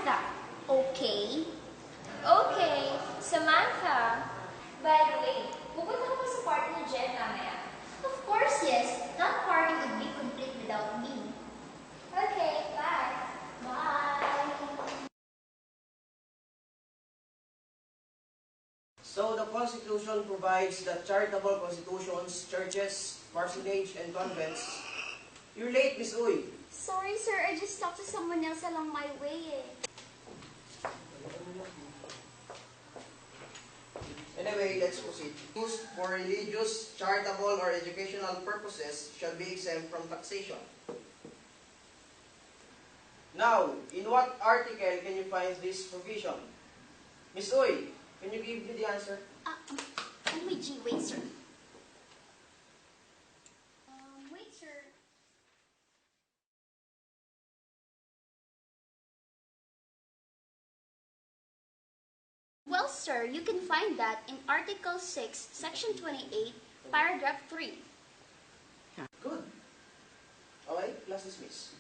Samantha. Okay? Okay, Samantha. By the way, pupunta ka ba sa party ni Jen mamaya? Of course, yes. That party would be complete without me. Okay, bye. Bye. So the Constitution provides that charitable constitutions, churches, parsonage, and convents. You're late, Miss Uy. Sorry, sir. I just talked to someone else along my way, Anyway, let's proceed. Used for religious, charitable, or educational purposes shall be exempt from taxation. Now, in what article can you find this provision? Miss Uy, can you give me the answer? Wait, sir. Wait, sir. Well, sir, you can find that in Article 6, Section 28, Paragraph 3. Good. Okay, class dismissed.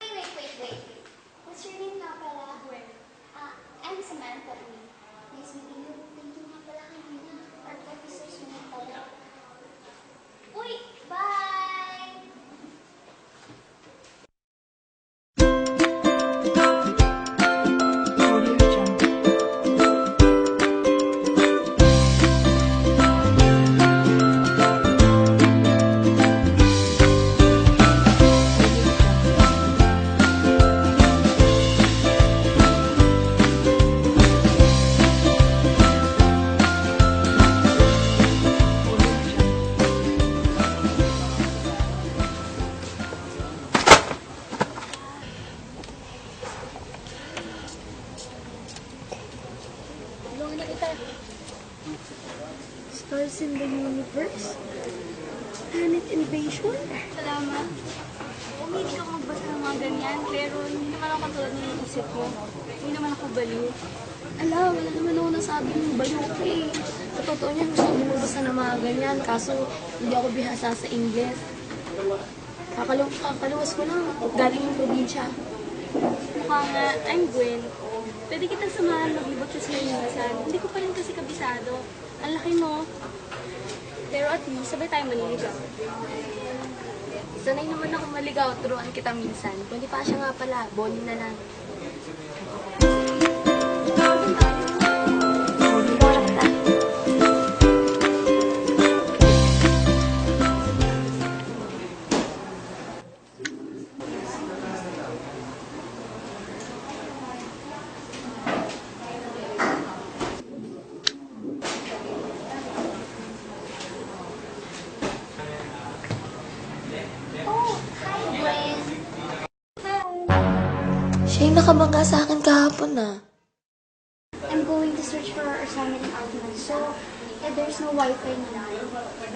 Wait. What's your name nga pala? Gwen. I'm Samantha. Nice meeting you. Thank you nga pala kanina. Our officers mo nga pala. Uy, bye! Stars in the Universe? Planet Invasion? Salamat. Hindi ka magbasa ng mga ganyan, pero hindi naman ako katulad ng isip mo. Hindi naman ako baliw. Ala, wala naman ako nasabing baliw ko eh. Sa totoo niya, gusto ko bumabasa ng mga ganyan, kaso hindi ako bihasa sa Ingles. Kakaluwas ko lang, galing yung probinsya. Mukha nga, I'm Gwen. Pwede kitang samahan maglibot sa sinanimasan. Hindi ko pa rin kasi kabisado. Ang laki mo. Pero at least, sabay tayo maniligaw. Sanay naman ako maligaw, turuan kita minsan. Kung di pa siya nga pala, bowling na lang. Siya yung nakabangga sa akin kahapon na. I'm going to search for our assignment outline. So, there's no Wi-Fi na.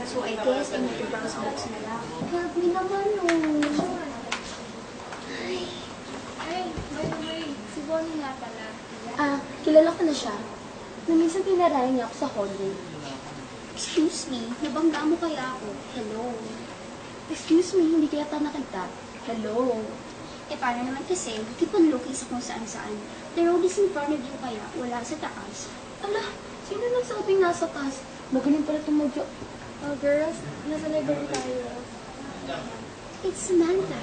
So, I guess I need to browse books na lang. Help me naman, no. Ay, by the way, si Bonnie nga pala. Kilala ko na siya. Na minsan pinarayan niya ako sa hallway. Excuse me, nabangga mo kaya ako? Hello. Excuse me, hindi kaya ta nakita. Hello. Paano naman kasi, keep on looking sa kung saan-saan. The road is in front of you kaya, wala sa taas. Ala, sino nagsabing nasa taas? Magaling pala itong girls, nasa library tayo. It's Samantha.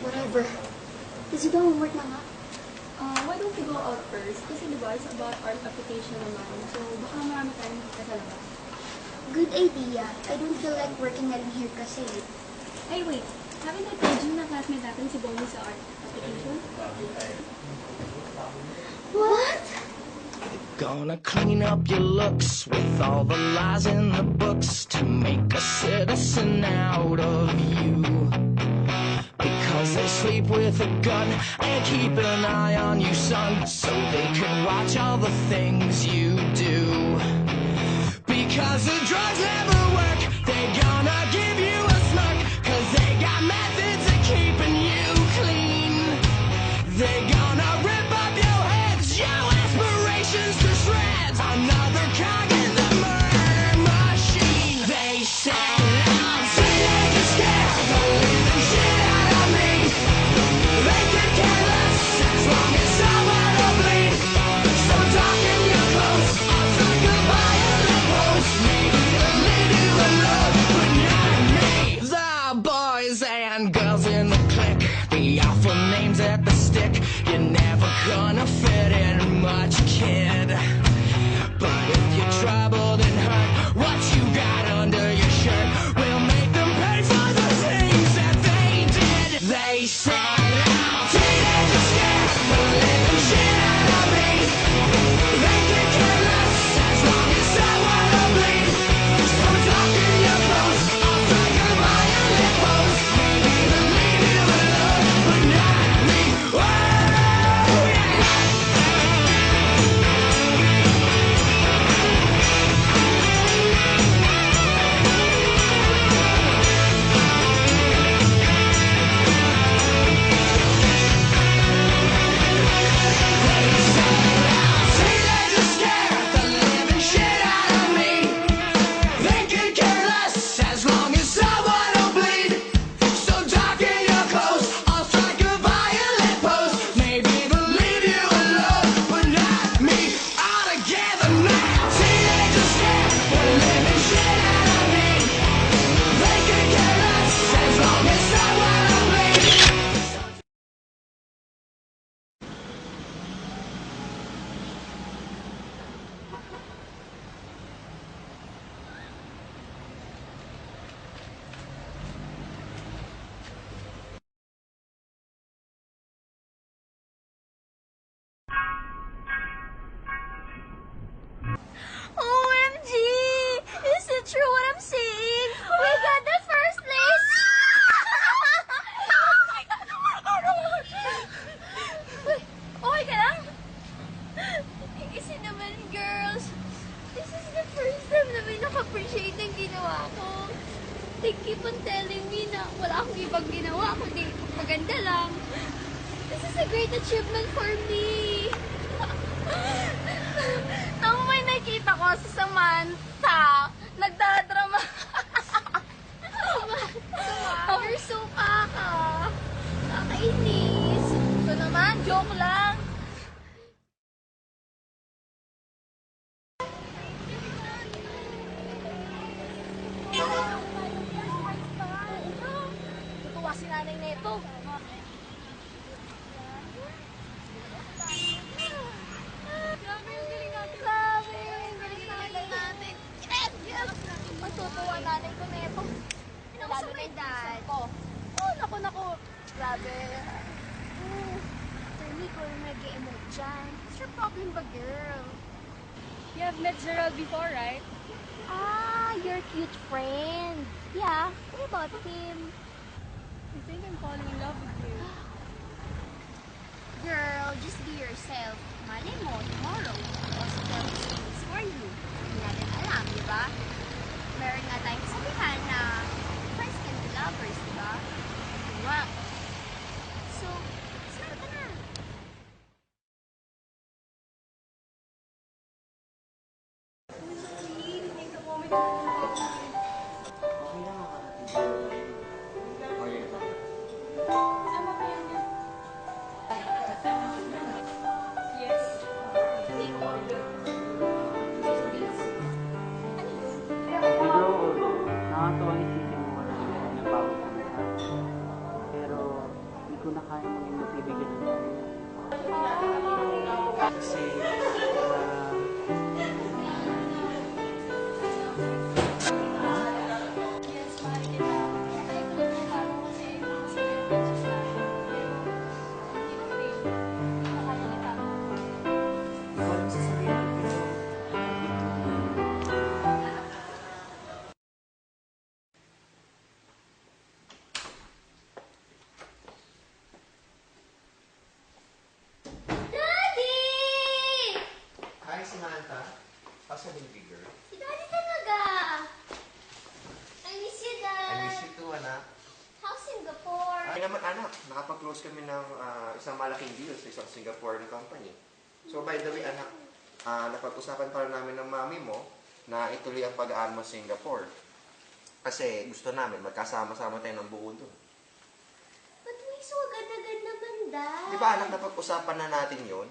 Whatever. Kasi ba homework na nga? Why don't we go out first? Kasi diba, it's about art application naman. So, baka marami tayong makita sa labas. Good idea. I don't feel like working na rin here kasi. Hey, wait. Haven't I told you na classmate natin si Bonnie sa art application? What? Gonna clean up your looks with all the lies in the books to make a citizen out of you. Because they sleep with a gun and keep an eye on you, son, so they can watch all the things you do. Because the drugs never work, they gonna give you a smirk, cause they got methods of keeping you clean. They gonna rip up your heads, your aspirations to shreds. Another cog in the murder machine. They say I'm sweet like a scare, the living shit out of me. The awful names at the stick. You're never gonna fit in much, kid. But if you're troubled and hurt, what you got under your shirt will make them pay for the things that they did. They said, teenagers scare the living shit out of me. They could care less as long as I wanna bleed. So talk in your clothes, I'll take a violent pose. Maybe even leave you alone, but not me. Oh, yeah. Teenagers scare the living shit out of me. They could care less as long as I wanna bleed. So dark in your clothes, I'll strike a violent pose. Maybe even leave you alone, but not me. All together now. Teenagers scare the living shit out of me. They could care less as long as I wanna bleed. OMG! Is it true what I'm seeing? We got the first place! Oh my God! Oh my God! Oh my God! Uy, okay ka lang? Kasi naman, girls, this is the first time na may naka-appreciate ng ginawa ko. They keep on telling me na wala akong ibang ginawa, kundi maganda lang. This is a great achievement for me. Nang may nakita ko sa Samantha, nagdadrama. You're so kaka. Nakainis. Ito naman, joke lang. Tutuwa si nanay nito. Grabe yung galing natin. Grabe yung galing natin. Yes! Matutuwa nanay ko nito. Lalo na yung dad ko. Oh, naku. Grabe. Tony, ko yung nag-emote dyan. What's your problem ba, girl? You have met Gerald before, right? Ah, your cute friend. Yeah, what about him? I think I'm falling in love with you. Girl, just be yourself. Malay mo, tomorrow, also there is space for you. Hindi natin alam, di ba? Meron nga tayong sabihan na friends can be lovers, di ba? Diba? So, smile ka na. Medyo nakakatawa isipin mo na napawag ka na. Pero hindi ko na kaya maging magkaibigan ng tayo. Kasi, Yes, mahal kita. Kahit na kung kasi masaya siya. Pero, hindi na rin. Mahal kita. parang sasabihin ko pero Daddy! Hi, Samantha. How's the baby girl? Si Daddy talaga. I miss you, I Dad. miss you too, anak. How's Singapore? Ay naman, anak. Nakapag-close kami ng isang malaking deal sa isang Singaporean company. So, by the way, anak, napag-usapan pala namin ng mami mo na ituloy ang pag-aaral mo sa Singapore. Kasi gusto namin, magkasama-sama tayo ng buo doon. Ba't may so agad-agad naman, Dad? Di ba, anak, napag-usapan na natin yon?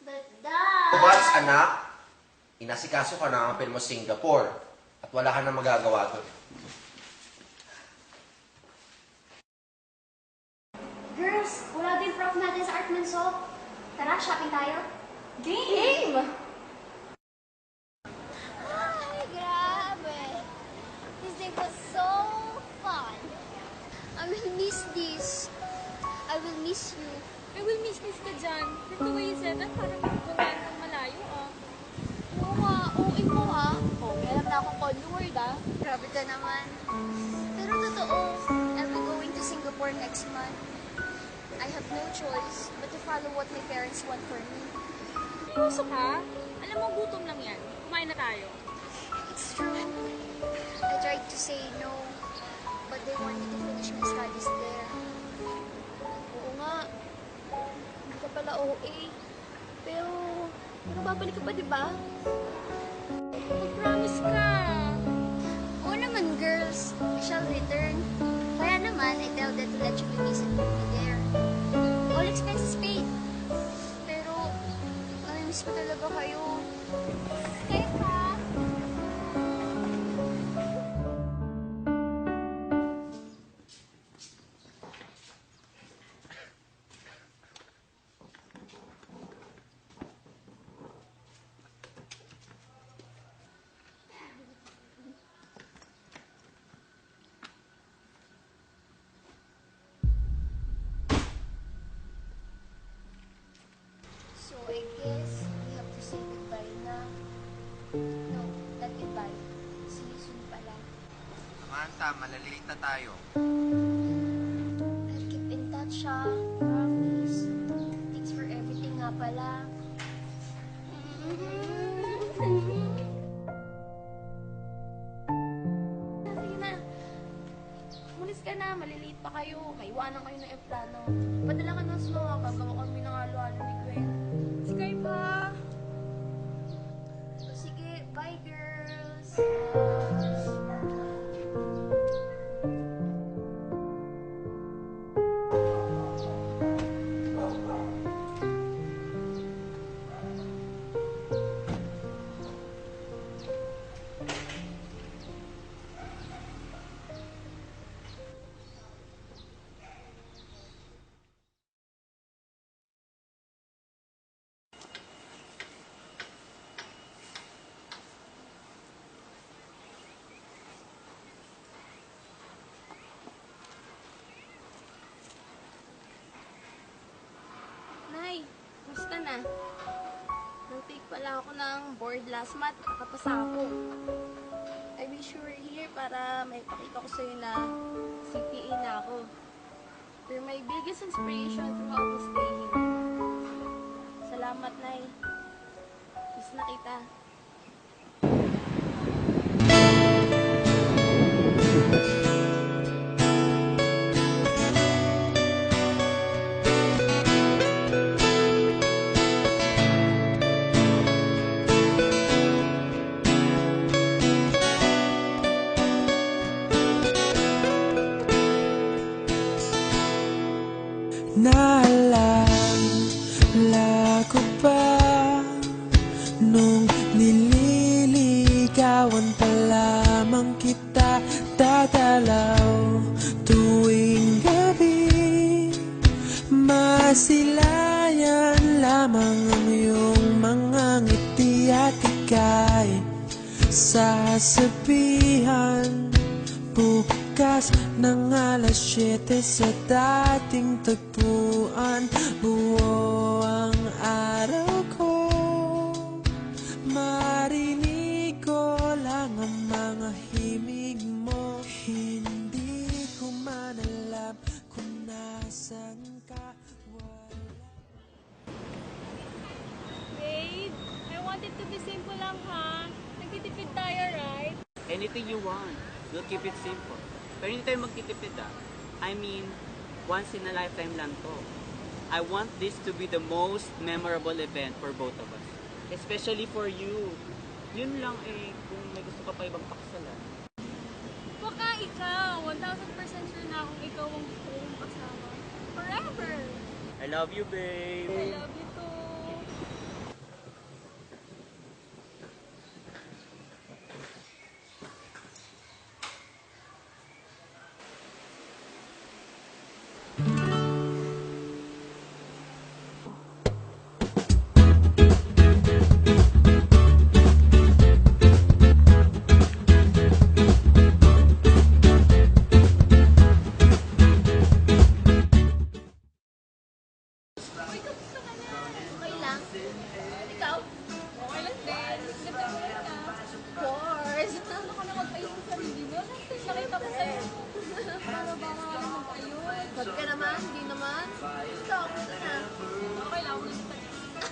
But, Dad... But, anak, inasikaso ka na ang mo Singapore at wala ka na magagawa doon. Mars, wala din prof natin sa Art Manso. Tara, shopping tayo. Game! Ay, grabe. This day was so fun. I will miss this. I will miss you. I will miss ka dyan. But the way you said that, parang pupuntahan kang malayo, ah. Oo nga, OA mo ha. Oh, may alam na akong cold word ah. Grabe ka naman. Pero totoo, I'll be going to Singapore next month. I have no choice but to follow what my parents want for me. Seryoso ka? Alam mo, gutom lang yan. Kumain na tayo. It's true. I tried to say no, but they want me to finish my studies there. Oo nga. Hindi ka pala OA. Pero babalik ka pa, di ba? Mag-promise ka. Oo naman, girls. I shall return. Kaya naman, I tell them to let you visit me there. All expenses paid. Pero, namimiss ko talaga kayo. Kayo pa. So, I guess we have to say goodbye na. No, not goodbye. See you soon pala. Samantha, malalate na tayo. I'll keep in touch, ha? Promise. Thanks for everything nga pala. Sige na. Mulis ka na. Maliliit pa kayo. Maiwanan kayo ng aeroplano. Padala ka ng snow. Gagawa kami ng halo-halo ni Gwen. Sige pa. So, sige, bye, girls. Nay, musta na? Nag-take pala ako ng board last month. Nakapasa ako. I wish you were here para may pakita ko sa'yo na CPA na ako. You're my biggest inspiration throughout my stay here. Salamat, Nay. Miss na kita. Naalala ko pa nung nililigawan pa lamang kita tatalaw tuwing gabi. Masilayan lamang ang iyong mga ngiti at ika'y sasabihan bukas ng alas 7 sa dating tagpuan. Buo ang araw ko, marinig ko lang ang mga himig mo. Hindi ko man alam kung nasan ka. Babe, I want it to be simple lang, ha? Nagtitipid tayo, right? Anything you want. We'll keep it simple. Pero hindi tayo magtitipid ah. I mean, once in a lifetime lang to. I want this to be the most memorable event for both of us. Especially for you. Yun lang eh, kung may gusto ka pa ibang paksalan. Baka ikaw, 1,000% sure na akong ikaw ang gusto kong kasama. Forever! I love you, babe! I love you too!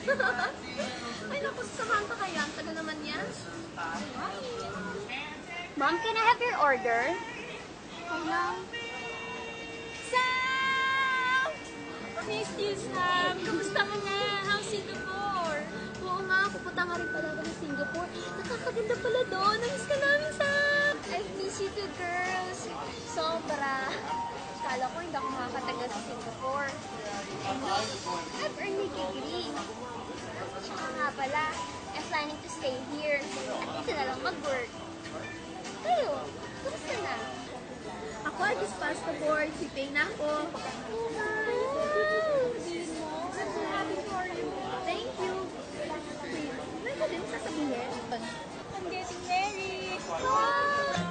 Ay, naku, sasamahan ka kaya. Ang tagal naman yan. Mom, can I have your order? Hello? Sam! Miss you, Sam! Kamusta ka na? How's Singapore? Oo nga, pupunta nga rin pala ako ng Singapore. Nakakaganda pala doon. Namiss ka namin, Sam! I miss you too, girls. Sobra. Kala ko hindi ako makakatagal sa Singapore. And look, I've earned my degree. Tsaka nga pala, I'm planning to stay here. Dito na lang mag-work. Kayo, kamusta na? Ako, I just passed the board. Sipay na ako. I'm so happy for you. Thank you. Wait, ano ka din sasabihin? I'm getting married. Congrats.